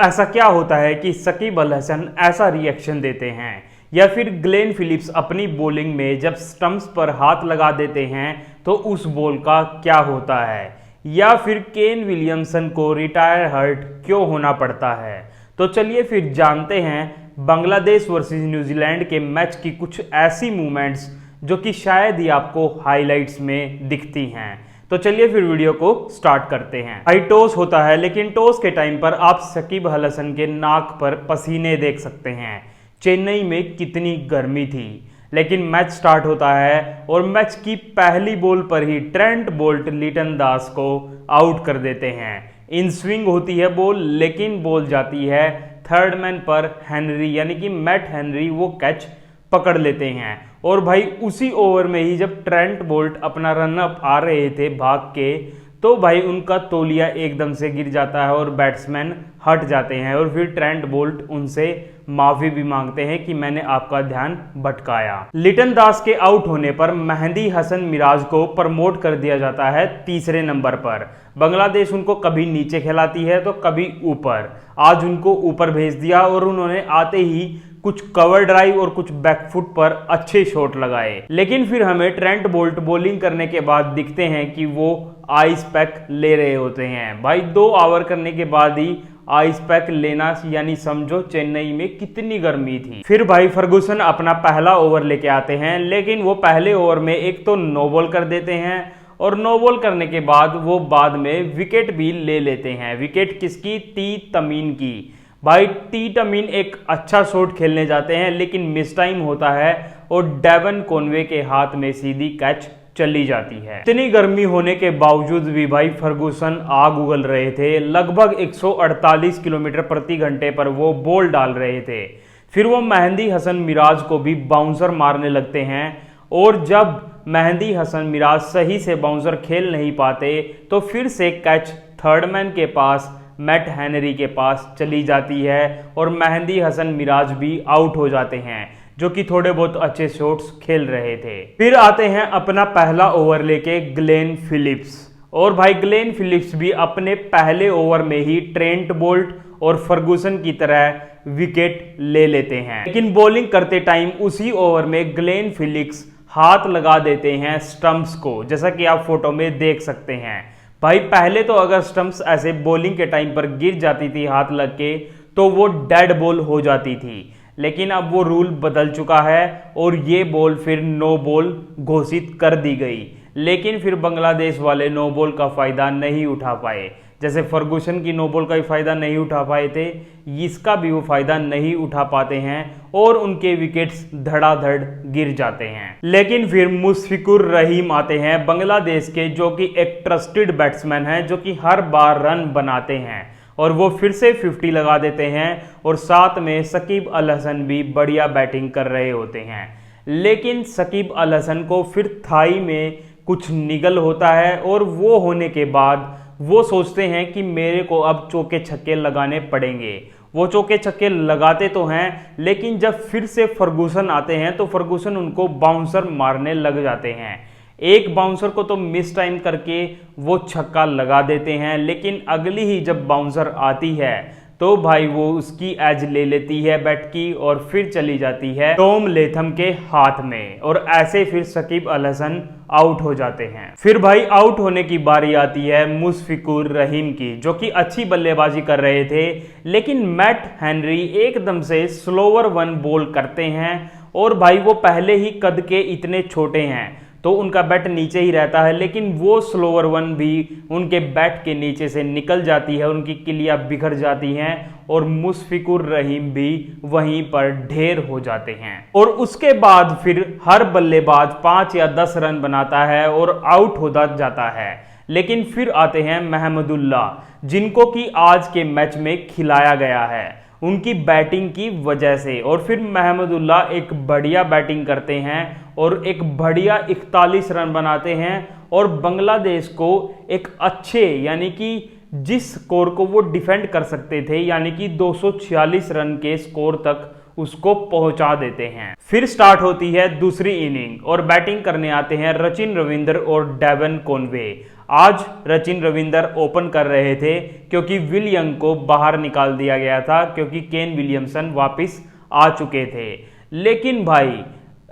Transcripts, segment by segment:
ऐसा क्या होता है कि शकीब अल हसन ऐसा रिएक्शन देते हैं, या फिर ग्लेन फिलिप्स अपनी बॉलिंग में जब स्टंप्स पर हाथ लगा देते हैं तो उस बॉल का क्या होता है, या फिर केन विलियमसन को रिटायर हर्ट क्यों होना पड़ता है। तो चलिए फिर जानते हैं बांग्लादेश वर्सेस न्यूजीलैंड के मैच की कुछ ऐसी मूवमेंट्स जो कि शायद ही आपको हाइलाइट्स में दिखती हैं। तो चलिए फिर वीडियो को स्टार्ट करते हैं। भाई टॉस होता है, लेकिन टॉस के टाइम पर आप शकीब अल हसन के नाक पर पसीने देख सकते हैं। चेन्नई में कितनी गर्मी थी, लेकिन मैच स्टार्ट होता है और मैच की पहली बॉल पर ही ट्रेंट बोल्ट लिटन दास को आउट कर देते हैं। इन स्विंग होती है बॉल, लेकिन बॉल जाती है थर्ड मैन पर हेनरी, यानी कि मैट हेनरी वो कैच पकड़ लेते हैं। और भाई उसी ओवर में ही जब ट्रेंट बोल्ट अपना रन अप आ रहे थे भाग के, तो भाई उनका तौलिया एकदम से गिर जाता है और बैट्समैन हट जाते हैं। और फिर ट्रेंट बोल्ट उनसे माफी भी मांगते हैं कि मैंने आपका ध्यान भटकाया। लिटन दास के आउट होने पर मेहंदी हसन मिराज को प्रमोट कर दिया जाता है तीसरे नंबर पर। बांग्लादेश उनको कभी नीचे खिलाती है तो कभी ऊपर। आज उनको ऊपर भेज दिया और उन्होंने आते ही कुछ कवर ड्राइव और कुछ बैकफुट पर अच्छे शॉट लगाए। लेकिन फिर हमें ट्रेंट बोल्ट बॉलिंग करने के बाद दिखते हैं कि वो आइस पैक ले रहे होते हैं। भाई 2 ओवर करने के बाद ही आइस पैक लेना, यानी समझो चेन्नई में कितनी गर्मी थी। फिर भाई फर्गुसन अपना पहला ओवर लेके आते हैं, लेकिन वो पहले ओवर में एक तो नो बॉल कर देते हैं और नो बॉल करने के बाद वो बाद में विकेट भी ले लेते हैं। विकेट किसकी? टी तमीन की। भाई टी तमीन एक अच्छा शॉट खेलने जाते हैं, लेकिन मिस टाइम होता है और डेवन कॉनवे के हाथ में सीधी कैच चली जाती है। इतनी गर्मी होने के बावजूद भी भाई फर्गुसन आग उगल रहे थे। लगभग 148 किलोमीटर प्रति घंटे पर वो बॉल डाल रहे थे। फिर वो मेहंदी हसन मिराज को भी बाउंसर मारने लगते हैं, और जब मेहंदी हसन मिराज सही से बाउंसर खेल नहीं पाते तो फिर से कैच थर्ड मैन के पास मैट हेनरी के पास चली जाती है और मेहंदी हसन मिराज भी आउट हो जाते हैं, जो कि थोड़े बहुत अच्छे शॉट्स खेल रहे थे। फिर आते हैं अपना पहला ओवर लेके ग्लेन फिलिप्स, और भाई ग्लेन फिलिप्स भी अपने पहले ओवर में ही ट्रेंट बोल्ट और फर्गुसन की तरह विकेट ले लेते हैं। लेकिन बॉलिंग करते टाइम उसी ओवर में ग्लेन फिलिप्स हाथ लगा देते हैं स्टंप्स को, जैसा कि आप फोटो में देख सकते हैं। भाई पहले तो अगर स्टंप्स ऐसे बॉलिंग के टाइम पर गिर जाती थी हाथ लग के तो वो डेड बॉल हो जाती थी, लेकिन अब वो रूल बदल चुका है और ये बॉल फिर नो बॉल घोषित कर दी गई। लेकिन फिर बांग्लादेश वाले नो बॉल का फायदा नहीं उठा पाए। जैसे फर्गुसन की नो बॉल का भी फायदा नहीं उठा पाए थे, इसका भी वो फायदा नहीं उठा पाते हैं और उनके विकेट्स धड़ाधड़ गिर जाते हैं। लेकिन फिर मुशफिकुर रहीम आते हैं बांग्लादेश के, जो कि एक ट्रस्टेड बैट्समैन है, जो कि हर बार रन बनाते हैं, और वो फिर से 50 लगा देते हैं और साथ में शकीब अल हसन भी बढ़िया बैटिंग कर रहे होते हैं। लेकिन शकीब अल हसन को फिर थाई में कुछ निगल होता है और वो होने के बाद वो सोचते हैं कि मेरे को अब चौके छक्के लगाने पड़ेंगे। वो चौके छक्के लगाते तो हैं, लेकिन जब फिर से फर्गुसन आते हैं तो फर्गुसन उनको बाउंसर मारने लग जाते हैं। एक बाउंसर को तो मिस टाइम करके वो छक्का लगा देते हैं, लेकिन अगली ही जब बाउंसर आती है तो भाई वो उसकी एज ले लेती है बैट की और फिर चली जाती है टॉम लेथम के हाथ में, और ऐसे फिर शकीब अल हसन आउट हो जाते हैं। फिर भाई आउट होने की बारी आती है मुशफिकुर रहीम की, जो कि अच्छी बल्लेबाजी कर रहे थे, लेकिन मैट हेनरी एकदम से स्लोवर वन बॉल करते हैं, और भाई वो पहले ही कद के इतने छोटे हैं तो उनका बैट नीचे ही रहता है, लेकिन वो स्लोवर वन भी उनके बैट के नीचे से निकल जाती है, उनकी किलियां बिखर जाती हैं और मुशफिकुर रहीम भी वहीं पर ढेर हो जाते हैं। और उसके बाद फिर हर बल्लेबाज 5 या 10 रन बनाता है और आउट हो जाता है। लेकिन फिर आते हैं महमदुल्लाह, जिनको कि आज के मैच में खिलाया गया है उनकी बैटिंग की वजह से। और फिर महमदुल्लाह एक बढ़िया बैटिंग करते हैं और एक बढ़िया 41 रन बनाते हैं और बांग्लादेश को एक अच्छे, यानी कि जिस स्कोर को वो डिफेंड कर सकते थे, यानी कि 246 रन के स्कोर तक उसको पहुंचा देते हैं। फिर स्टार्ट होती है दूसरी इनिंग और बैटिंग करने आते हैं रचिन रविंद्र और डेवन कॉनवे। आज सचिन रविंदर ओपन कर रहे थे क्योंकि विल यंग को बाहर निकाल दिया गया था क्योंकि केन विलियमसन वापस आ चुके थे। लेकिन भाई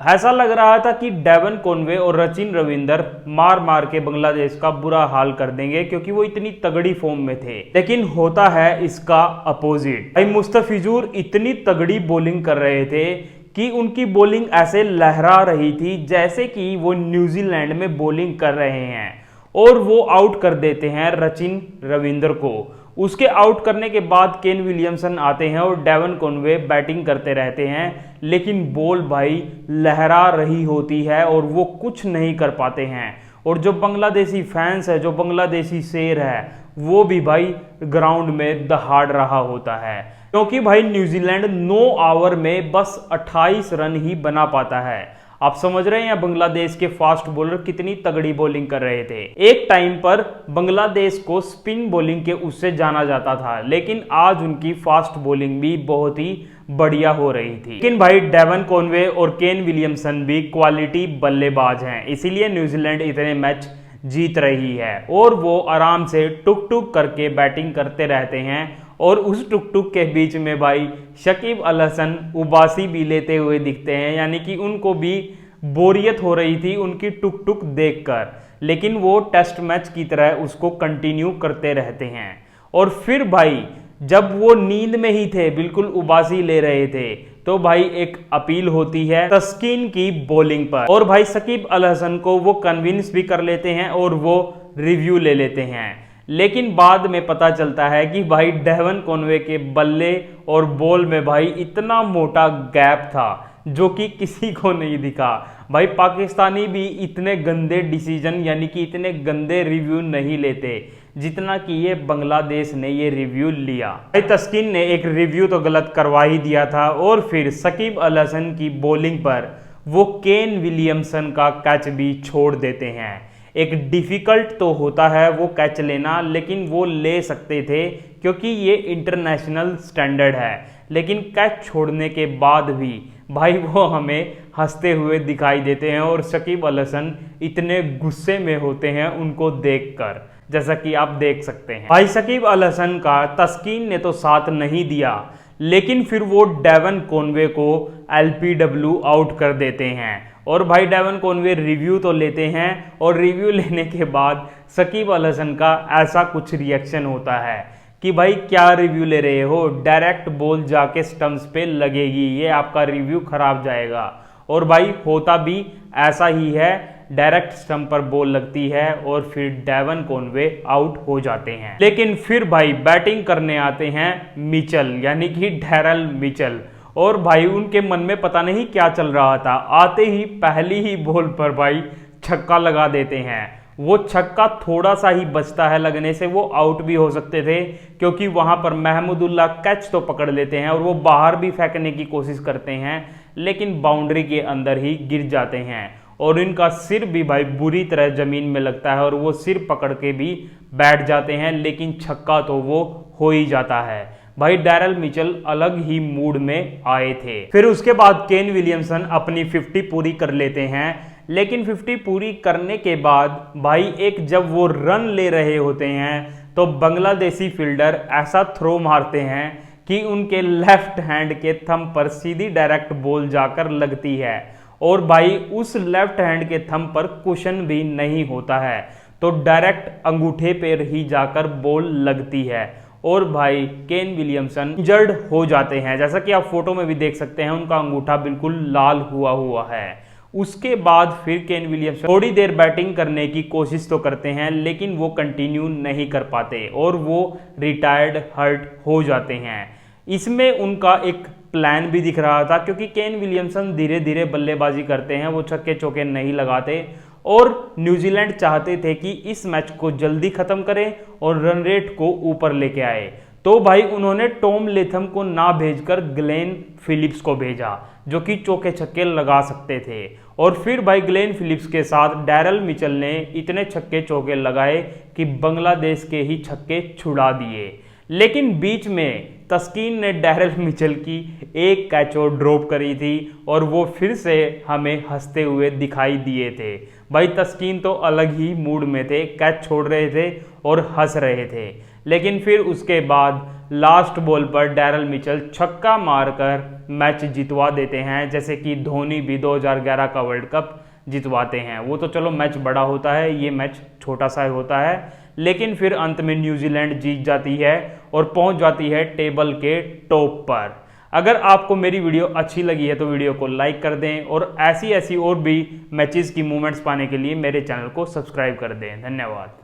ऐसा लग रहा था कि डेवन कॉनवे और सचिन रविंदर मार मार के बांग्लादेश का बुरा हाल कर देंगे क्योंकि वो इतनी तगड़ी फॉर्म में थे। लेकिन होता है इसका अपोजिट। भाई मुस्तफिजुर इतनी तगड़ी बॉलिंग कर रहे थे कि उनकी बॉलिंग ऐसे लहरा रही थी जैसे कि वो न्यूजीलैंड में बॉलिंग कर रहे हैं और वो आउट कर देते हैं सचिन रविंदर को। उसके आउट करने के बाद केन विलियमसन आते हैं और डेवन कॉनवे बैटिंग करते रहते हैं, लेकिन बॉल भाई लहरा रही होती है और वो कुछ नहीं कर पाते हैं। और जो बांग्लादेशी फैंस है, जो बांग्लादेशी शेर है, वो भी भाई ग्राउंड में दहाड़ रहा होता है क्योंकि भाई न्यूजीलैंड 9 ओवर में बस 28 रन ही बना पाता है। आप समझ रहे हैं बांग्लादेश के फास्ट बॉलर कितनी तगड़ी बॉलिंग कर रहे थे। एक टाइम पर बांग्लादेश को स्पिन बॉलिंग के उससे जाना जाता था, लेकिन आज उनकी फास्ट बॉलिंग भी बहुत ही बढ़िया हो रही थी। लेकिन भाई डेवन कॉनवे और केन विलियमसन भी क्वालिटी बल्लेबाज हैं, इसीलिए न्यूजीलैंड इतने मैच जीत रही है और वो आराम से टुक टुक करके बैटिंग करते रहते हैं। और उस टुक टुक के बीच में भाई शकीब अल हसन उबासी भी लेते हुए दिखते हैं, यानी कि उनको भी बोरियत हो रही थी उनकी टुक टुक देखकर, लेकिन वो टेस्ट मैच की तरह उसको कंटिन्यू करते रहते हैं। और फिर भाई जब वो नींद में ही थे, बिल्कुल उबासी ले रहे थे, तो भाई एक अपील होती है तस्कीन की बॉलिंग पर और भाई शकीब अल हसन को वो कन्विंस भी कर लेते हैं और वो रिव्यू ले लेते हैं। लेकिन बाद में पता चलता है कि भाई डेवन कॉनवे के बल्ले और बॉल में भाई इतना मोटा गैप था जो कि किसी को नहीं दिखा। भाई पाकिस्तानी भी इतने गंदे डिसीजन यानी कि इतने गंदे रिव्यू नहीं लेते जितना कि ये बांग्लादेश ने ये रिव्यू लिया। भाई तस्कीन ने एक रिव्यू तो गलत करवा ही दिया था और फिर शकीब अल हसन की बॉलिंग पर वो केन विलियमसन का कैच भी छोड़ देते हैं। एक डिफ़िकल्ट तो होता है वो कैच लेना, लेकिन वो ले सकते थे क्योंकि ये इंटरनेशनल स्टैंडर्ड है। लेकिन कैच छोड़ने के बाद भी भाई वो हमें हंसते हुए दिखाई देते हैं और शकीब अल हसन इतने गुस्से में होते हैं उनको देखकर, जैसा कि आप देख सकते हैं। भाई शकीब अल हसन का तस्कीन ने तो साथ नहीं दिया, लेकिन फिर वो डेवन कॉनवे को LPW आउट कर देते हैं। और भाई डेवन कॉनवे रिव्यू तो लेते हैं और रिव्यू लेने के बाद शकीब अल हसन का ऐसा कुछ रिएक्शन होता है कि भाई क्या रिव्यू ले रहे हो, डायरेक्ट बॉल जाके स्टंप्स पे लगेगी, ये आपका रिव्यू खराब जाएगा। और भाई होता भी ऐसा ही है, डायरेक्ट स्टंप पर बॉल लगती है और फिर डेवन कॉनवे आउट हो जाते हैं। लेकिन फिर भाई बैटिंग करने आते हैं मिचेल यानी कि डैरल मिचेल, और भाई उनके मन में पता नहीं क्या चल रहा था, आते ही पहली ही बॉल पर भाई छक्का लगा देते हैं। वो छक्का थोड़ा सा ही बचता है लगने से, वो आउट भी हो सकते थे क्योंकि वहां पर महमूदुल्लाह कैच तो पकड़ लेते हैं और वो बाहर भी फेंकने की कोशिश करते हैं, लेकिन बाउंड्री के अंदर ही गिर जाते हैं और इनका सिर भी भाई बुरी तरह जमीन में लगता है और वो सिर पकड़ के भी बैठ जाते हैं, लेकिन छक्का तो वो हो ही जाता है। भाई डैरल मिचेल अलग ही मूड में आए थे। फिर उसके बाद केन विलियमसन अपनी 50 पूरी कर लेते हैं, लेकिन 50 पूरी करने के बाद भाई एक जब वो रन ले रहे होते हैं तो बांग्लादेशी फील्डर ऐसा थ्रो मारते हैं कि उनके लेफ्ट हैंड के थंब पर सीधी डायरेक्ट बॉल जाकर लगती है और भाई उस लेफ्ट हैंड के थंब पर कुशन भी नहीं होता है, तो डायरेक्ट अंगूठे पर ही जाकर बॉल लगती है और भाई केन विलियमसन इंजर्ड हो जाते हैं। जैसा कि आप फोटो में भी देख सकते हैं, उनका अंगूठा बिल्कुल लाल हुआ है। उसके बाद फिर केन विलियमसन थोड़ी देर बैटिंग करने की कोशिश तो करते हैं, लेकिन वो कंटिन्यू नहीं कर पाते और वो रिटायर्ड हर्ट हो जाते हैं। इसमें उनका एक प्लान भी दिख रहा था क्योंकि केन विलियमसन धीरे धीरे बल्लेबाजी करते हैं, वो छक्के चौके नहीं लगाते और न्यूजीलैंड चाहते थे कि इस मैच को जल्दी खत्म करें और रन रेट को ऊपर लेके आए। तो भाई उन्होंने टॉम लेथम को ना भेजकर ग्लेन फिलिप्स को भेजा जो कि चौके छक्के लगा सकते थे, और फिर भाई ग्लेन फिलिप्स के साथ डैरल मिचेल ने इतने छक्के चौके लगाए कि बांग्लादेश के ही छक्के छुड़ा दिए। लेकिन बीच में तस्कीन ने डैरल मिचेल की एक कैच और ड्रॉप करी थी और वो फिर से हमें हंसते हुए दिखाई दिए थे। भाई तस्कीन तो अलग ही मूड में थे, कैच छोड़ रहे थे और हंस रहे थे। लेकिन फिर उसके बाद लास्ट बॉल पर डैरल मिचेल छक्का मारकर मैच जितवा देते हैं, जैसे कि धोनी भी 2011 का वर्ल्ड कप जितवाते हैं। वो तो चलो मैच बड़ा होता है, ये मैच छोटा सा होता है, लेकिन फिर अंत में न्यूजीलैंड जीत जाती है और पहुंच जाती है टेबल के टॉप पर। अगर आपको मेरी वीडियो अच्छी लगी है तो वीडियो को लाइक कर दें और ऐसी और भी मैचेस की मूवमेंट्स पाने के लिए मेरे चैनल को सब्सक्राइब कर दें। धन्यवाद।